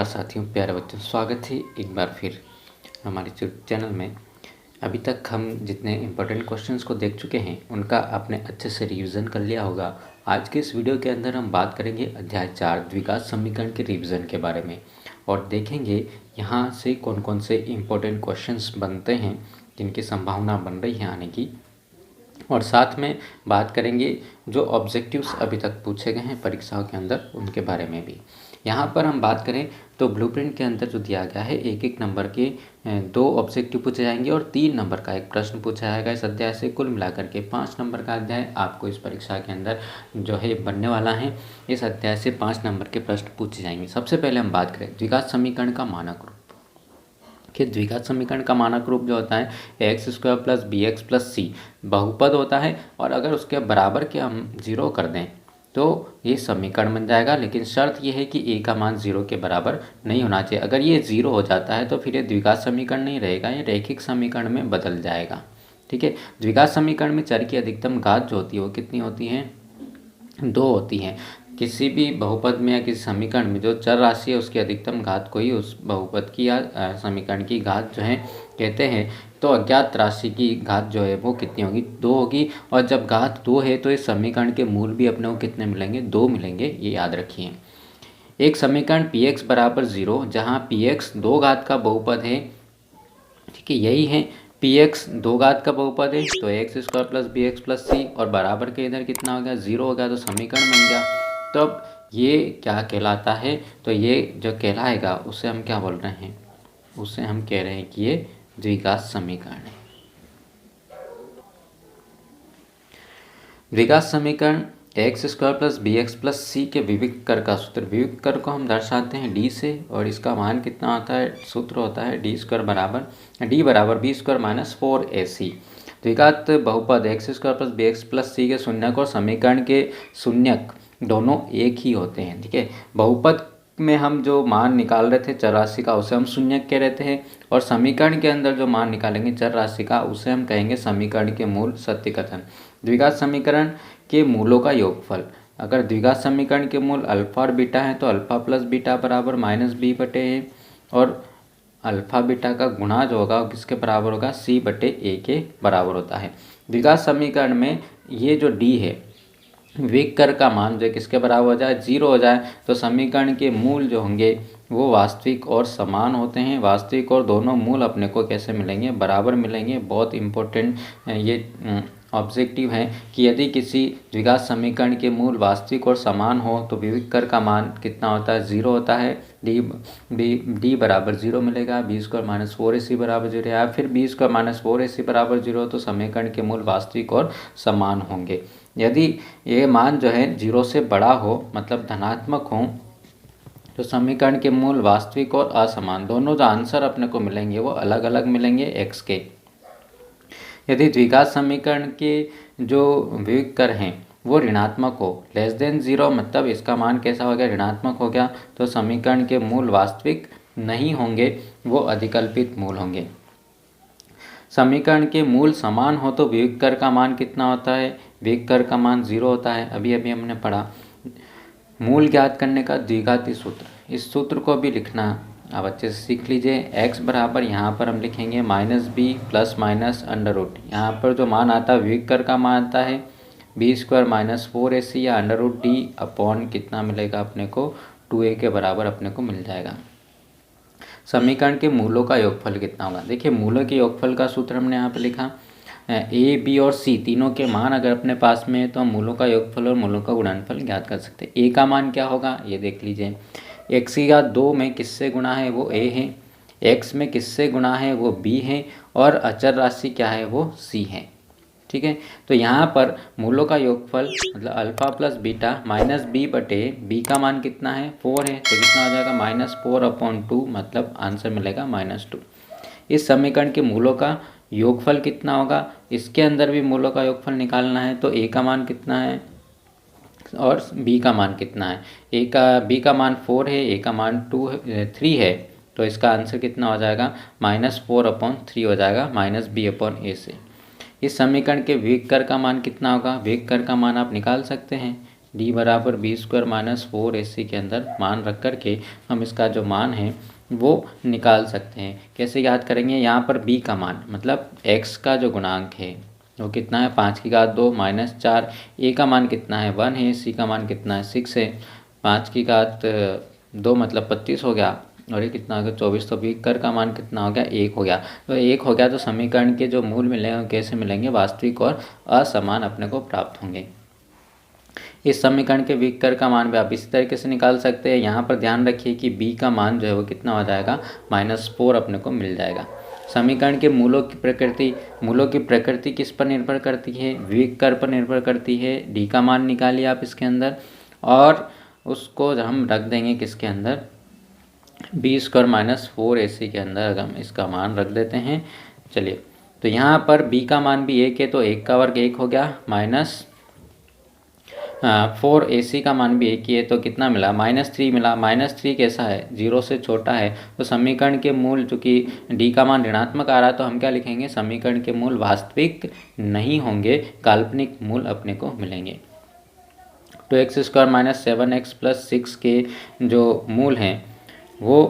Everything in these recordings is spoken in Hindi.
नमस्कार साथियों, प्यारे बच्चों, स्वागत है एक बार फिर हमारे चैनल में। अभी तक हम जितने इम्पोर्टेंट क्वेश्चंस को देख चुके हैं उनका आपने अच्छे से रिवीजन कर लिया होगा। आज के इस वीडियो के अंदर हम बात करेंगे अध्याय 4 द्विघात समीकरण के रिवीजन के बारे में और देखेंगे यहाँ से कौन कौन से इम्पोर्टेंट क्वेश्चंस बनते हैं जिनकी संभावना बन रही है आने की, और साथ में बात करेंगे जो ऑब्जेक्टिव्स अभी तक पूछे गए हैं परीक्षाओं के अंदर उनके बारे में भी। यहाँ पर हम बात करें तो ब्लूप्रिंट के अंदर जो दिया गया है एक नंबर के 2 ऑब्जेक्टिव पूछे जाएंगे और 3 नंबर का एक प्रश्न पूछा जाएगा। इस अध्याय से कुल मिलाकर के 5 नंबर का अध्याय आपको इस परीक्षा के अंदर जो है बनने वाला है। इस अध्याय से 5 नंबर के प्रश्न पूछे जाएंगे। सबसे पहले हम बात करें द्विघात समीकरण का मानक रूप कि द्विघात समीकरण का मानक रूप जो होता है x² + bx + c बहुपद होता है, और अगर उसके बराबर के हम 0 कर दें तो ये समीकरण बन जाएगा। लेकिन शर्त ये है कि a का मान 0 के बराबर नहीं होना चाहिए। अगर ये 0 हो जाता है तो फिर ये द्विघात समीकरण नहीं रहेगा, ये रैखिक समीकरण में बदल जाएगा। ठीक है, द्विघात समीकरण में चर की अधिकतम घात जो होती है वो कितनी होती है? 2 होती है। किसी भी बहुपद में या किसी समीकरण में जो चर राशि है उसकी अधिकतम घात को ही उस बहुपद की या समीकरण की घात जो है कहते हैं। तो अज्ञात राशि की घात जो है वो कितनी होगी? 2 होगी। और जब घात 2 है तो इस समीकरण के मूल भी अपने को कितने मिलेंगे? 2 मिलेंगे, ये याद रखिए। एक समीकरण px = 0 जहाँ px 2 घात का बहुपद है, ठीक है, यही है px 2 घात का बहुपद है, तो x² + bx + c और बराबर के इधर कितना हो गया? 0 हो गया, तो समीकरण बन गया। तो अब ये क्या कहलाता है? तो ये जो कहलाएगा उसे हम क्या बोल रहे हैं? उसे हम कह रहे हैं कि ये द्विघात समीकरण है। द्विघात समीकरण x² + bx + c के विविक्त कर का सूत्र, विविक्त कर को हम दर्शाते हैं d से, और इसका मान कितना होता है? सूत्र होता है d² बराबर b² - 4ac। द्विघात बहुपद x² + bx + c के शून्यक और समीकरण के शून्यक दोनों एक ही होते हैं। ठीक है, बहुपद में हम जो मान निकाल रहे थे चर राशि का उसे हम शून्यक कह रहे थे, और समीकरण के अंदर जो मान निकालेंगे चर राशि का उसे हम कहेंगे समीकरण के मूल सत्य कथन। द्विघात समीकरण के मूलों का योगफल, अगर द्विघात समीकरण के मूल अल्फा और बीटा है तो अल्फा + बीटा बराबर -b/a, और अल्फा बीटा का गुणा जो होगा किसके बराबर होगा? c/a के बराबर होता है। द्विघात समीकरण में ये जो d है विविक्त कर का मान जो किसके बराबर हो जाए? 0 हो जाए, तो समीकरण के मूल जो होंगे वो वास्तविक और समान होते हैं। वास्तविक और दोनों मूल अपने को कैसे मिलेंगे? बराबर मिलेंगे। बहुत इम्पोर्टेंट ये ऑब्जेक्टिव है कि यदि किसी द्विघात समीकरण के मूल वास्तविक और समान हो तो विविक्त कर का मान कितना होता है? 0 होता है। d बराबर 0 मिलेगा, b² - 4ac बराबर 0, या फिर b² - 4ac बराबर 0 तो समीकरण के मूल वास्तविक और समान होंगे। यदि ये मान जो है 0 से बड़ा हो, मतलब धनात्मक हो, तो समीकरण के मूल वास्तविक और असमान दोनों जो आंसर अपने को मिलेंगे वो अलग अलग मिलेंगे x के। यदि द्विघात समीकरण के जो विविक्त कर हैं वो ऋणात्मक हो, <0, मतलब इसका मान कैसा हो गया? ऋणात्मक हो गया, तो समीकरण के मूल वास्तविक नहीं होंगे, वो अधिकल्पित मूल होंगे। समीकरण के मूल समान हो तो विविक्त कर का मान कितना होता है? विविक्त कर का मान 0 होता है। अभी हमने पढ़ा मूल ज्ञात करने का द्विघाती सूत्र, इस सूत्र को भी लिखना आप अच्छे से सीख लीजिए। x बराबर यहाँ पर हम लिखेंगे -b ± √, यहाँ पर जो मान आता है विविक्त कर का मान आता है b² - 4ac या √d/ कितना मिलेगा अपने को? 2a के बराबर अपने को मिल जाएगा। समीकरण के मूलों का योगफल कितना होगा? देखिए, मूलों के योगफल का सूत्र हमने यहाँ पे लिखा, a, b और c तीनों के मान अगर अपने पास में है तो हम मूलों का योगफल और मूलों का गुणनफल ज्ञात कर सकते हैं। a का मान क्या होगा? ये देख लीजिए, x की घात 2 में किससे गुणा है? वो a है। x में किससे गुणा है? वो b है। और अचर राशि क्या है? वो c है। ठीक है, तो यहाँ पर मूलों का योगफल मतलब अल्फा + बीटा -b/, b का मान कितना है? 4 है, तो कितना हो जाएगा? -4/2, मतलब आंसर मिलेगा -2। इस समीकरण के मूलों का योगफल कितना होगा? इसके अंदर भी मूलों का योगफल निकालना है, तो a का मान कितना है और b का मान कितना है? b का मान 4 है, a का मान 3 है, तो इसका आंसर कितना हो जाएगा? -4/3 हो जाएगा, -b/a से। इस समीकरण के विविक्त कर का मान कितना होगा? विविक्त कर का मान आप निकाल सकते हैं, डी बराबर बी स्क्वायर माइनस 4ac के अंदर मान रख कर के हम इसका जो मान है वो निकाल सकते हैं। कैसे याद करेंगे, यहाँ पर b का मान मतलब x का जो गुणांक है वो कितना है 5 की घात 2 माइनस 4, a का मान कितना है 1 है, c का मान कितना है 6 है, 5 की घात 2 मतलब 25 हो गया और ये कितना हो गया 24। तो b कर का मान कितना हो गया 1 हो गया। तो 1 हो गया तो समीकरण के जो मूल मिलेंगे कैसे मिलेंगे, वास्तविक और असमान अपने को प्राप्त होंगे। इस समीकरण के विकर का मान भी आप इसी तरीके से निकाल सकते हैं। यहाँ पर ध्यान रखिए कि b का मान जो है वो कितना हो जाएगा -4 अपने को मिल जाएगा। समीकरण के मूलों की प्रकृति किस पर निर्भर करती है, विकर पर निर्भर करती है। d का मान निकालिए आप इसके अंदर और उसको हम रख देंगे किसके अंदर, बी स्क्वायर माइनस 4ac के अंदर अगर हम इसका मान रख देते हैं। चलिए तो यहाँ पर b का मान भी 1 है तो 1 का वर्ग 1 हो गया, माइनस 4ac का मान भी 1 ही है तो कितना मिला -3 मिला। -3 कैसा है 0 से छोटा है तो समीकरण के मूल चूँकि d का मान ऋणात्मक आ रहा है तो हम क्या लिखेंगे, समीकरण के मूल वास्तविक नहीं होंगे, काल्पनिक मूल अपने को मिलेंगे। तो x square minus 7x plus 6 के जो मूल हैं वो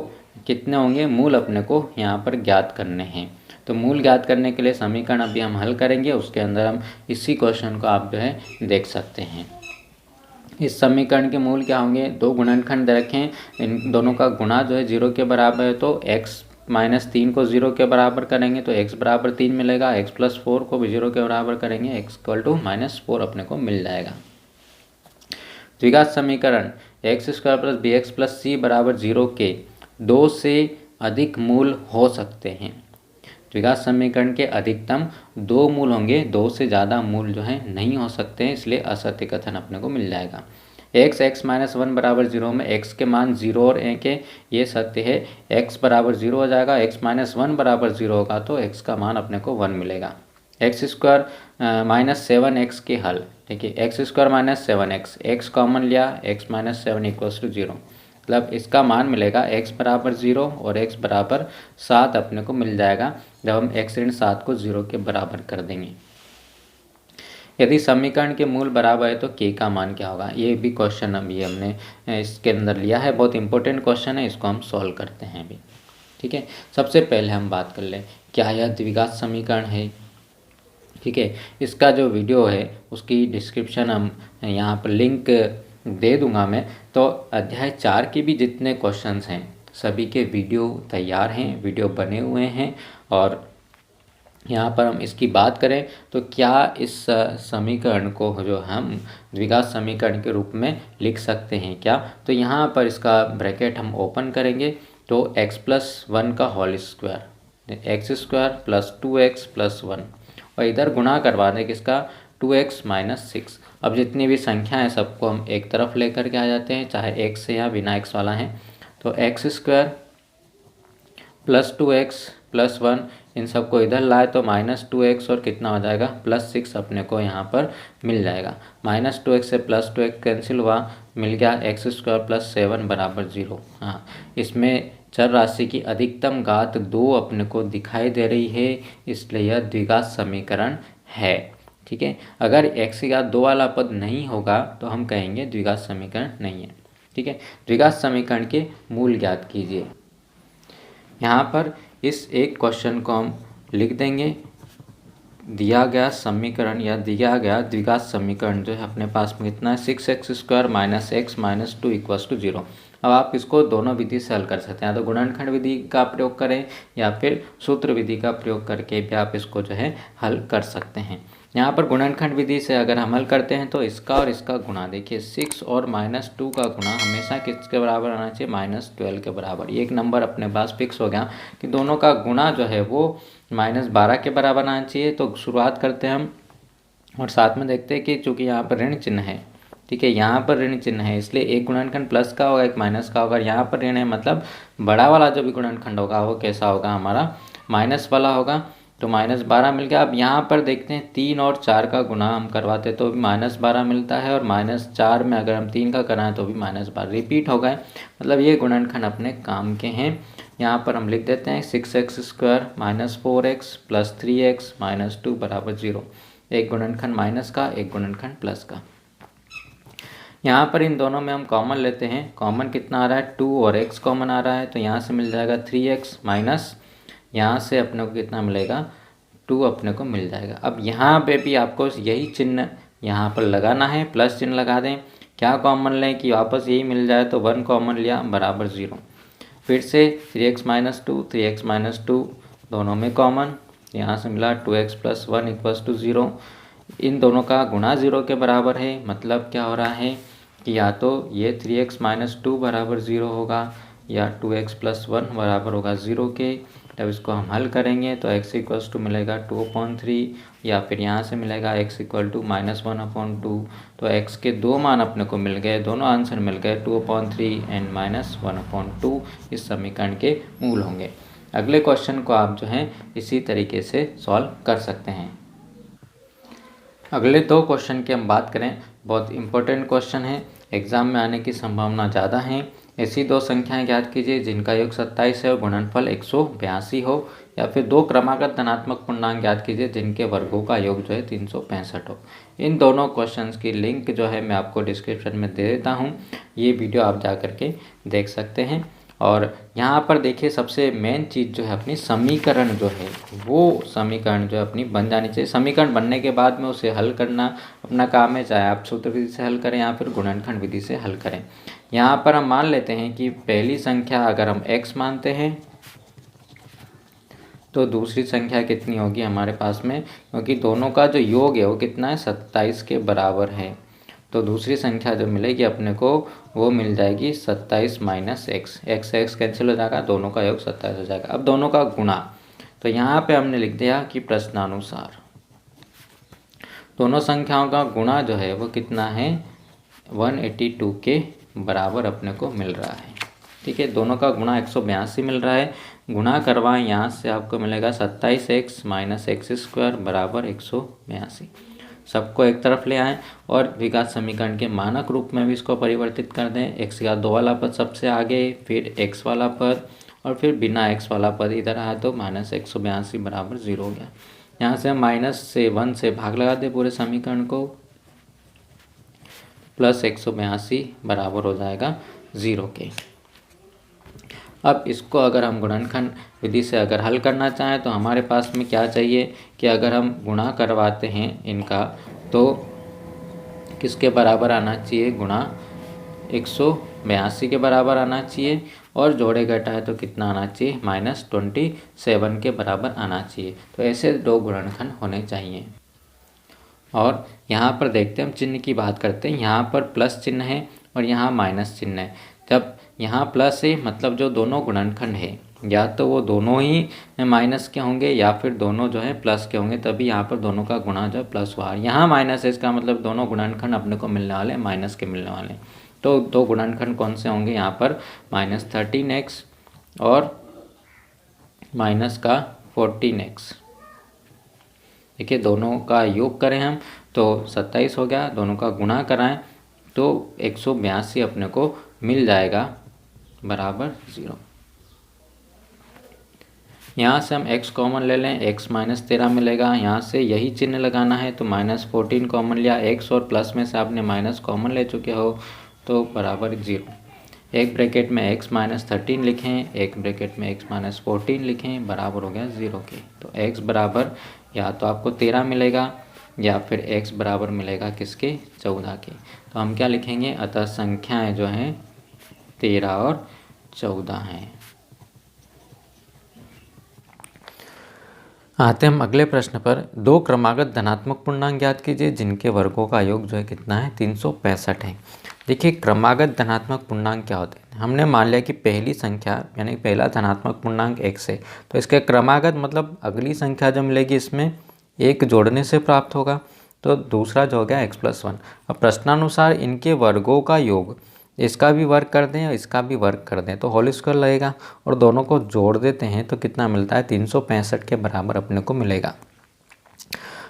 कितने होंगे, मूल अपने को यहाँ पर ज्ञात करने हैं। तो मूल ज्ञात करने के लिए समीकरण अभी हम हल करेंगे, उसके अंदर हम इसी क्वेश्चन को आप जो है देख सकते हैं। इस समीकरण के मूल क्या होंगे, दो गुणनखंड रखें, इन दोनों का गुणा जो है 0 के बराबर है तो x -3 को 0 के बराबर करेंगे तो x बराबर 3 मिलेगा, x प्लस 4 को भी 0 के बराबर करेंगे, x इक्वल टू -4 अपने को मिल जाएगा। द्विघात समीकरण X square plus B X plus C बराबर 0 के 2 से अधिक मूल हो सकते हैं। द्विघात समीकरण के अधिकतम 2 मूल होंगे, 2 से ज़्यादा मूल जो हैं नहीं हो सकते हैं, इसलिए असत्य कथन अपने को मिल जाएगा। x माइनस 1 बराबर 0 में x के मान 0 और 1 है, ये सत्य है। x बराबर 0 हो जाएगा, x माइनस 1 बराबर 0 होगा तो x का मान अपने को 1 मिलेगा। एक्स स्क्वायर माइनस 7x के हल, देखिए x square minus 7x, x common लिया, x माइनस 7 इक्वल्स टू 0, मतलब इसका मान मिलेगा x बराबर 0 और x बराबर 7 अपने को मिल जाएगा जब हम x ऋण 7 को 0 के बराबर कर देंगे। यदि समीकरण के मूल बराबर है तो k का मान क्या होगा, ये भी क्वेश्चन अभी हमने इसके अंदर लिया है, बहुत इंपॉर्टेंट क्वेश्चन है, इसको हम सॉल्व करते हैं अभी। ठीक है, सबसे पहले हम बात कर लें क्या यह द्विघात समीकरण है। ठीक है, इसका जो वीडियो है उसकी डिस्क्रिप्शन हम यहाँ पर लिंक दे दूंगा मैं। तो अध्याय 4 के भी जितने क्वेश्चंस हैं सभी के वीडियो तैयार हैं, वीडियो बने हुए हैं। और यहाँ पर हम इसकी बात करें तो क्या इस समीकरण को जो हम द्विघात समीकरण के रूप में लिख सकते हैं क्या, तो यहाँ पर इसका ब्रैकेट हम ओपन करेंगे तो x प्लस 1 का whole square, x square plus 2x plus 1 और इधर गुणा करवा दें किसका 2x माइनस 6। अब जितनी भी संख्या है सबको हम एक तरफ लेकर के आ जाते हैं, चाहे x है या बिना x वाला है। तो x square plus 2x plus 1 इन सबको इधर लाए तो -2x और कितना हो जाएगा +6 अपने को यहाँ पर मिल जाएगा। -2x से +2x कैंसिल हुआ, मिल गया एक्स स्क्वायर प्लस 7 बराबर 0। हाँ, इसमें चर राशि की अधिकतम घात 2 अपने को दिखाई दे रही है, इसलिए यह द्विघात समीकरण है। ठीक है, अगर x की घात 2 वाला पद नहीं होगा तो हम कहेंगे द्विघात समीकरण नहीं है। ठीक है, द्विघात समीकरण के मूल ज्ञात कीजिए। यहाँ पर इस एक क्वेश्चन को हम लिख देंगे, दिया गया समीकरण या दिया गया द्विघात समीकरण जो है अपने पास में कितना है 6x square minus x minus 2 equals to 0। अब आप इसको दोनों विधि से हल कर सकते हैं, या तो गुणनखंड विधि का प्रयोग करें या फिर सूत्र विधि का प्रयोग करके भी आप इसको जो है हल कर सकते हैं। यहाँ पर गुणनखंड विधि से अगर हम हल करते हैं तो इसका और इसका गुणा, देखिए 6 और -2 का गुणा हमेशा किसके बराबर आना चाहिए -12 के बराबर। ये एक नंबर अपने पास फिक्स हो गया कि दोनों का गुणा जो है वो -12 के बराबर आना चाहिए। तो शुरुआत करते हैं हम और साथ में देखते हैं कि चूँकि यहाँ पर ऋण चिन्ह है, ठीक है, यहाँ पर ऋण चिन्ह है इसलिए एक गुणनखंड प्लस का होगा एक माइनस का होगा। यहाँ पर ऋण है मतलब बड़ा वाला जो भी गुणनखंड होगा वो कैसा होगा हमारा माइनस वाला होगा। तो -12 मिल गया। अब यहाँ पर देखते हैं 3 और 4 का गुणा हम करवाते तो भी -12 मिलता है और -4 में अगर हम 3 का कराएं तो भी -12 रिपीट हो गए, मतलब ये गुणनखंड अपने काम के हैं। यहाँ पर हम लिख देते हैं 6x square minus 4x plus 3x minus 2 बराबर 0। एक गुणनखंड माइनस का, एक गुणनखंड प्लस का। यहाँ पर इन दोनों में हम कॉमन लेते हैं। कॉमन कितना आ रहा है, 2 और x कॉमन आ रहा है, तो यहाँ से मिल जाएगा 3x माइनस यहाँ से अपने को कितना मिलेगा, 2 अपने को मिल जाएगा। अब यहाँ पे भी आपको यही चिन्ह यहाँ पर लगाना है, प्लस चिन्ह लगा दें। क्या कॉमन लें कि वापस यही मिल जाए, तो 1 कॉमन लिया बराबर 0। फिर से 3x माइनस 2, 3x माइनस 2 दोनों में कॉमन, यहाँ से मिला 2x प्लस 1 इक्वल्स टू 0। इन दोनों का गुणा 0 के बराबर है, मतलब क्या हो रहा है कि या तो ये 3x माइनस 2 बराबर 0 होगा या 2x प्लस 1 बराबर होगा 0 के। तब इसको हम हल करेंगे तो x इक्वल्स टू मिलेगा 2/3 या फिर यहाँ से मिलेगा x इक्वल टू -1/2। तो x के दो मान अपने को मिल गए, दोनों आंसर मिल गए, 2/3 एंड -1/2 इस समीकरण के मूल होंगे। अगले क्वेश्चन को आप जो है इसी तरीके से सॉल्व कर सकते हैं। अगले 2 क्वेश्चन की हम बात करें, बहुत इंपॉर्टेंट क्वेश्चन है, एग्जाम में आने की संभावना ज़्यादा है। ऐसी 2 संख्याएं ज्ञात कीजिए जिनका योग 27 है और गुणनफल 182 हो, या फिर 2 क्रमागत धनात्मक पूर्णांक ज्ञात कीजिए जिनके वर्गों का योग जो है 365 हो। इन दोनों क्वेश्चंस की लिंक जो है मैं आपको डिस्क्रिप्शन में दे देता हूँ, ये वीडियो आप जा करके देख सकते हैं। और यहाँ पर देखिए सबसे मेन चीज़ जो है अपनी समीकरण जो है वो समीकरण जो है अपनी बन जानी चाहिए। समीकरण बनने के बाद में उसे हल करना अपना काम है, चाहे आप सूत्र विधि से हल करें या फिर गुणनखंड विधि से हल करें। यहाँ पर हम मान लेते हैं कि पहली संख्या अगर हम x मानते हैं तो दूसरी संख्या कितनी होगी हमारे पास में, क्योंकि दोनों का जो योग है वो कितना है, 27 के बराबर है। तो दूसरी संख्या जो मिलेगी अपने को वो मिल जाएगी 27 माइनस एक्स, एक्स कैंसिल हो जाएगा, दोनों का योग 27 हो जाएगा। अब दोनों का गुणा, तो यहाँ पे हमने लिख दिया कि प्रश्नानुसार दोनों संख्याओं का गुणा जो है वो कितना है, 182 के बराबर अपने को मिल रहा है। ठीक है, दोनों का गुणा 182 मिल रहा है। गुणा करवाएं, यहाँ से आपको मिलेगा 27x माइनस एक्स स्क्वायर बराबर 182। सबको एक तरफ ले आएँ और द्विघात समीकरण के मानक रूप में भी इसको परिवर्तित कर दें। x का 2 वाला पद सबसे आगे, फिर x वाला पद और फिर बिना x वाला पद इधर आया तो माइनस 182 बराबर 0 हो गया। यहाँ से हम माइनस से 1 से भाग लगा दें पूरे समीकरण को, प्लस 182 बराबर हो जाएगा 0 के। अब इसको अगर हम गुणनखंड विधि से अगर हल करना चाहें तो हमारे पास में क्या चाहिए कि अगर हम गुणा करवाते हैं इनका तो किसके बराबर आना चाहिए, गुणा 182 के बराबर आना चाहिए, और जोड़े घटाए तो कितना आना चाहिए, -27 के बराबर आना चाहिए। तो ऐसे 2 गुणनखंड होने चाहिए। और यहाँ पर देखते हैं, हम चिन्ह की बात करते हैं। यहाँ पर प्लस चिन्ह है और यहाँ माइनस चिन्ह है। जब यहाँ प्लस है मतलब जो दोनों गुणनखंड है या तो वो दोनों ही माइनस के होंगे या फिर दोनों जो है प्लस के होंगे, तभी यहाँ पर दोनों का गुणा जो है प्लस हुआ। यहाँ माइनस है, इसका मतलब दोनों गुणनखंड अपने को मिलने वाले माइनस के मिलने वाले। तो 2 गुणनखंड कौन से होंगे यहाँ पर, -13x और माइनस का 14x। देखिए दोनों का योग करें हम तो 27 हो गया, दोनों का गुणा कराएं तो 182 अपने को मिल जाएगा बराबर 0। यहाँ से हम x कॉमन ले लें, x -13 मिलेगा। यहाँ से यही चिन्ह लगाना है तो -14 कॉमन लिया, x और प्लस में से आपने माइनस कॉमन ले चुके हो तो बराबर 0। एक ब्रैकेट में x -13 लिखें, एक ब्रैकेट में x -14 लिखें, बराबर हो गया 0 के। तो x बराबर या तो आपको 13 मिलेगा या फिर x बराबर मिलेगा किसके, 14 के। तो हम क्या लिखेंगे, अतः संख्याएं जो हैं 13 और 14 हैं। आते हम अगले प्रश्न पर। 2 क्रमागत धनात्मक पूर्णांक ज्ञात कीजिए जिनके वर्गों का योग जो है कितना है, 365 है। देखिए क्रमागत धनात्मक पूर्णांक क्या होते हैं, हमने मान लिया कि पहली संख्या यानी पहला धनात्मक पूर्णांक x है, तो इसके क्रमागत मतलब अगली संख्या जो मिलेगी इसमें 1 जोड़ने से प्राप्त होगा, तो दूसरा जो हो गया x+1। अब प्रश्नानुसार इनके वर्गों का योग, इसका भी वर्ग कर दें और इसका भी वर्ग कर दें तो होल स्क्वायर लगेगा, और दोनों को जोड़ देते हैं तो कितना मिलता है, 365 के बराबर अपने को मिलेगा।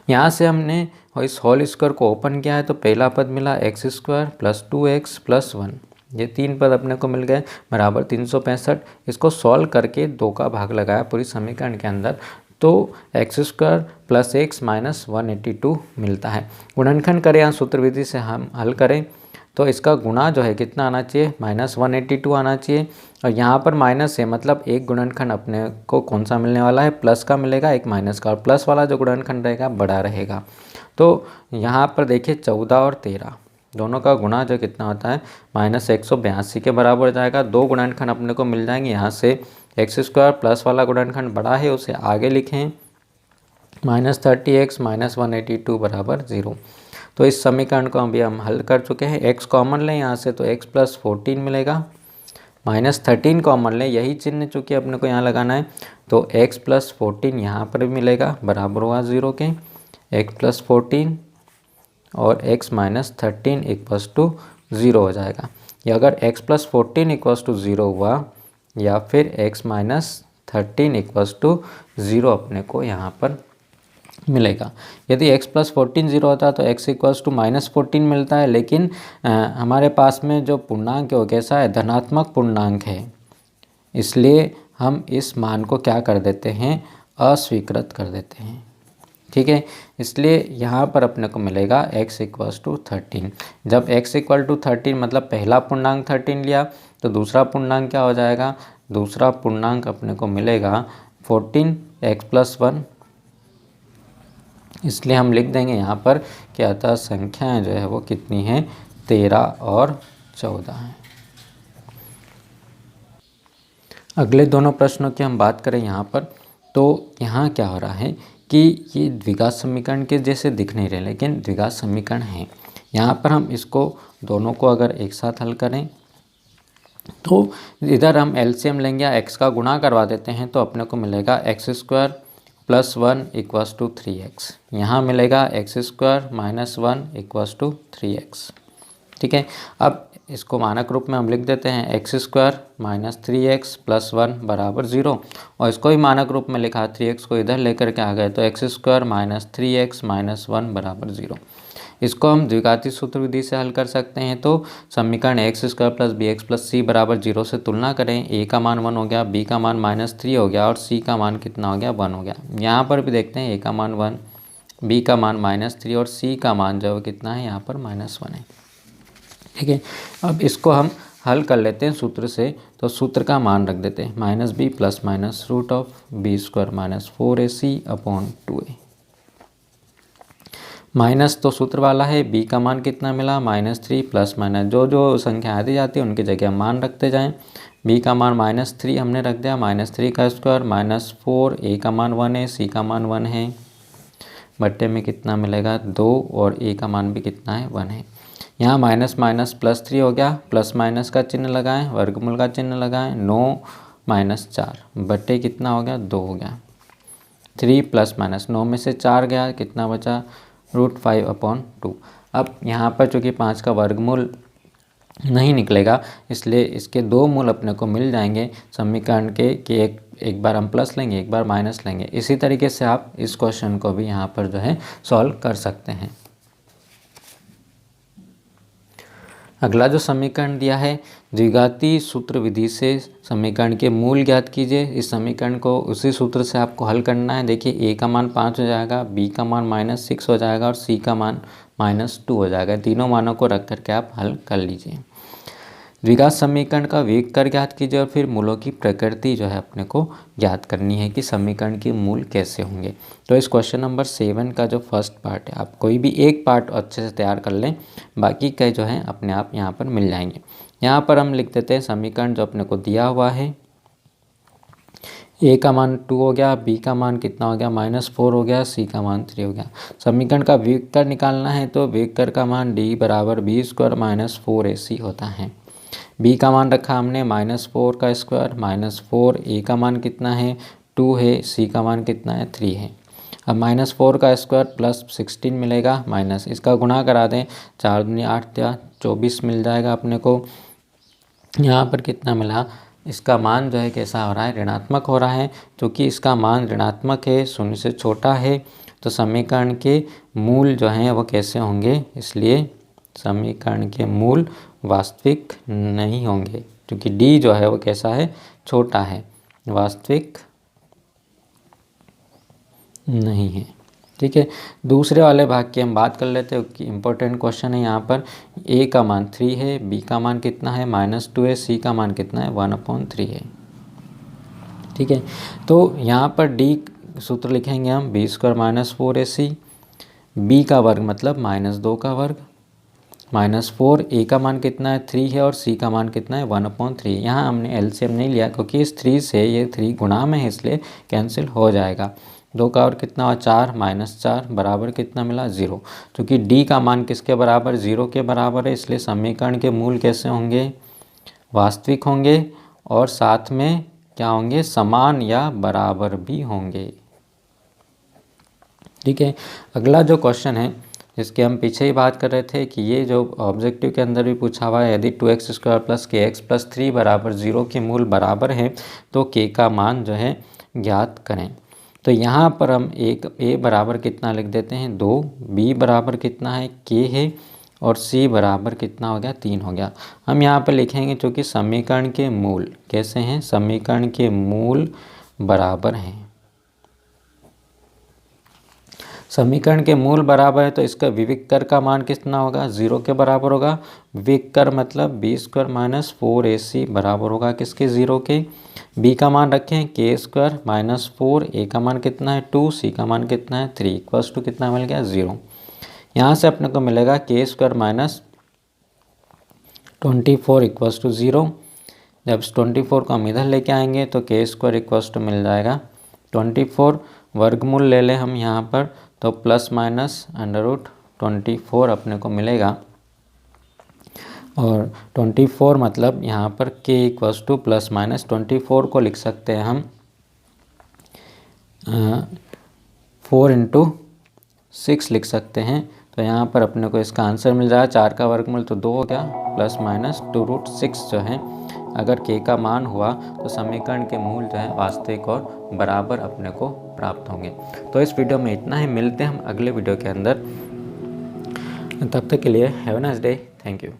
यहाँ से हमने इस होल स्क्वायर को ओपन किया है तो पहला पद मिला x² + 2x + 1, ये 3 पद अपने को मिल गए बराबर 365। इसको सॉल्व करके 2 का भाग लगाया पूरी समीकरण के अंदर तो x² + x - 182 मिलता है। गुणनखंड करें या सूत्र विधि से हम हल करें तो इसका गुणा जो है कितना आना चाहिए, -182 आना चाहिए। और यहाँ पर माइनस है, मतलब एक गुणनखंड अपने को कौन सा मिलने वाला है, प्लस का मिलेगा, एक माइनस का, और प्लस वाला जो गुणनखंड रहेगा बड़ा रहेगा। तो यहाँ पर देखिए 14 और 13 दोनों का गुणा जो कितना होता है -182 के बराबर हो जाएगा। दो गुणनखंड अपने को मिल जाएंगे। यहाँ से x² प्लस वाला गुणनखंड बड़ा है, उसे आगे लिखें, -30x -182 बराबर 0। तो इस समीकरण को अभी हम हल कर चुके हैं। x कॉमन लें यहाँ से, तो x + 14 मिलेगा, -13 कॉमन लें, यही चिन्ह चूँकि अपने को यहाँ लगाना है, तो x + 14 यहाँ पर भी मिलेगा, बराबर हुआ 0 के, x + 14 और x - 13 = 0 हो जाएगा। या अगर x + 14 = 0 हुआ, या फिर x - 13 = 0 अपने को यहाँ पर मिलेगा। यदि x + 14 0 होता है तो x = -14 मिलता है, लेकिन हमारे पास में जो पूर्णांक है वो कैसा है, धनात्मक पूर्णांक है, इसलिए हम इस मान को क्या कर देते हैं, अस्वीकृत कर देते हैं। ठीक है, इसलिए यहाँ पर अपने को मिलेगा x = 13। जब x = 13 मतलब पहला पूर्णांक 13 लिया, तो दूसरा पूर्णांक क्या हो जाएगा, दूसरा पूर्णांक अपने को मिलेगा 14 x + 1। इसलिए हम लिख देंगे यहाँ पर कि अतः संख्याएं जो है वो कितनी हैं, 13 और 14 हैं। अगले दोनों प्रश्नों की हम बात करें यहाँ पर, तो यहाँ क्या हो रहा है कि ये द्विघात समीकरण के जैसे दिख नहीं रहे, लेकिन द्विघात समीकरण हैं। यहाँ पर हम इसको दोनों को अगर एक साथ हल करें, तो इधर हम एलसीएम लेंगे या x का गुणा करवा देते हैं, तो अपने को मिलेगा x² + 1 = 3x। यहाँ मिलेगा x² - 1 = 3x। ठीक है, अब इसको मानक रूप में हम लिख देते हैं, x² - 3x + 1 बराबर 0, और इसको भी मानक रूप में लिखा, 3x को इधर लेकर के आ गए, तो x² - 3x - 1 बराबर 0। इसको हम द्विघाती सूत्र विधि से हल कर सकते हैं। तो समीकरण x² + bx + c बराबर 0 से तुलना करें, a का मान 1 हो गया, b का मान -3 हो गया, और c का मान कितना हो गया, 1 हो गया। यहाँ पर भी देखते हैं, a का मान 1, b का मान -3 और c का मान जो है कितना है, यहाँ पर -1 है। ठीक है, अब इसको हम हल कर लेते हैं सूत्र से। तो सूत्र का मान रख देते हैं, -b ± √b² - 4ac/2a। माइनस तो सूत्र वाला है, b का मान कितना मिला, -3 ± जो संख्या आती जाती है उनकी जगह मान रखते जाएं। b का मान -3 हमने रख दिया, -3 का स्क्वायर -4, a का मान 1 है, c का मान 1 है, बट्टे में कितना मिलेगा 2, और a का मान भी कितना है, 1 है। यहाँ माइनस माइनस +3 हो गया, प्लस माइनस का चिन्ह लगाएं, वर्गमूल का चिन्ह लगाएं, 9 - 4 बट्टे कितना हो गया, 2 हो गया। 3 ± 9 में से 4 गया, कितना बचा, √5/2। अब यहाँ पर चूँकि 5 का वर्गमूल नहीं निकलेगा, इसलिए इसके दो मूल अपने को मिल जाएंगे समीकरण के, कि एक बार हम प्लस लेंगे, एक बार माइनस लेंगे। इसी तरीके से आप इस क्वेश्चन को भी यहाँ पर जो है सॉल्व कर सकते हैं। अगला जो समीकरण दिया है, द्विघाती सूत्र विधि से समीकरण के मूल ज्ञात कीजिए। इस समीकरण को उसी सूत्र से आपको हल करना है। देखिए, a का मान 5 हो जाएगा, b का मान -6 हो जाएगा, और c का मान -2 हो जाएगा। तीनों मानों को रख करके आप हल कर लीजिए। द्विघात समीकरण का विवेक कर ज्ञात कीजिए, और फिर मूलों की प्रकृति जो है अपने को ज्ञात करनी है कि समीकरण के मूल कैसे होंगे। तो इस क्वेश्चन नंबर 7 का जो फर्स्ट पार्ट है, आप कोई भी एक पार्ट अच्छे से तैयार कर लें, बाकी के जो है अपने आप यहाँ पर मिल जाएंगे। यहाँ पर हम लिख देते हैं समीकरण जो अपने को दिया हुआ है। a का मान 2 हो गया, b का मान कितना हो गया, -4 हो गया, c का मान 3 हो गया। समीकरण का विवेक निकालना है, तो विवेक का मान d = b² - 4ac होता है। b का मान रखा हमने -4 का स्क्वायर, -4, a का मान कितना है, 2 है, c का मान कितना है, 3 है। अब -4 का स्क्वायर +16 मिलेगा, माइनस इसका गुणा करा दें, 4 दूनी 8 या 24 मिल जाएगा अपने को। यहाँ पर कितना मिला, इसका मान जो है कैसा हो रहा है, ऋणात्मक हो रहा है। क्योंकि इसका मान ऋणात्मक है, 0 से छोटा है, तो समीकरण के मूल जो हैं वो कैसे होंगे, इसलिए समीकरण के मूल वास्तविक नहीं होंगे, क्योंकि d जो है वो कैसा है, छोटा है, वास्तविक नहीं है। ठीक है। दूसरे वाले भाग की हम बात कर लेते हैं कि इम्पोर्टेंट क्वेश्चन है यहाँ पर। a का मान 3 है, b का मान कितना है -2 है, c का मान कितना है 1/3 है। ठीक है, तो यहाँ पर d सूत्र लिखेंगे हम b² - 4ac, b का वर्ग मतलब -2 का वर्ग -4, a का मान कितना है 3 है और c का मान कितना है 1/3। यहाँ हमने एलसीएम नहीं लिया क्योंकि इस 3 से ये 3 गुणा में है इसलिए कैंसिल हो जाएगा। 2 का और कितना हुआ 4 -4 बराबर कितना मिला 0। क्योंकि d का मान किसके बराबर 0 के बराबर है, इसलिए समीकरण के मूल कैसे होंगे, वास्तविक होंगे और साथ में क्या होंगे, समान या बराबर भी होंगे। ठीक है, अगला जो क्वेश्चन है जिसके हम पीछे ही बात कर रहे थे कि ये जो ऑब्जेक्टिव के अंदर भी पूछा हुआ है, यदि 2x² + kx + 3 बराबर 0 के मूल बराबर है तो k का मान जो है ज्ञात करें। तो यहाँ पर हम a बराबर कितना लिख देते हैं 2, b बराबर कितना है k है और c बराबर कितना हो गया 3 हो गया। हम यहाँ पर लिखेंगे क्योंकि समीकरण के मूल कैसे हैं, समीकरण के मूल बराबर हैं। समीकरण के मूल बराबर है तो इसका विविक कर का मान कितना होगा 0 के बराबर होगा। विविक कर मतलब b² - 4ac बराबर होगा किसके 0 के। b का मान रखें k² - 4, a का मान कितना है 2, c का मान कितना है 3 इक्वल्स टू कितना मिल गया 0। यहाँ से अपने को मिलेगा k² - 24 इक्वल्स टू 0। जब 24 को हम इधर लेके आएंगे तो k² इक्वल्स टू मिल जाएगा 24, वर्गमूल ले लें हम यहाँ पर तो ±√24 अपने को मिलेगा। और 24 मतलब यहाँ पर k इक्वल्स टू ±24 को लिख सकते हैं हम 4 × 6 लिख सकते हैं। तो यहाँ पर अपने को इसका आंसर मिल जाएगा 4 का वर्गमूल तो 2 हो गया ±2√6 जो है। अगर k का मान हुआ तो समीकरण के मूल जो है वास्तविक और बराबर अपने को प्राप्त होंगे। तो इस वीडियो में इतना ही, मिलते हैं हम अगले वीडियो के अंदर। तब तक के लिए have a nice day, thank you.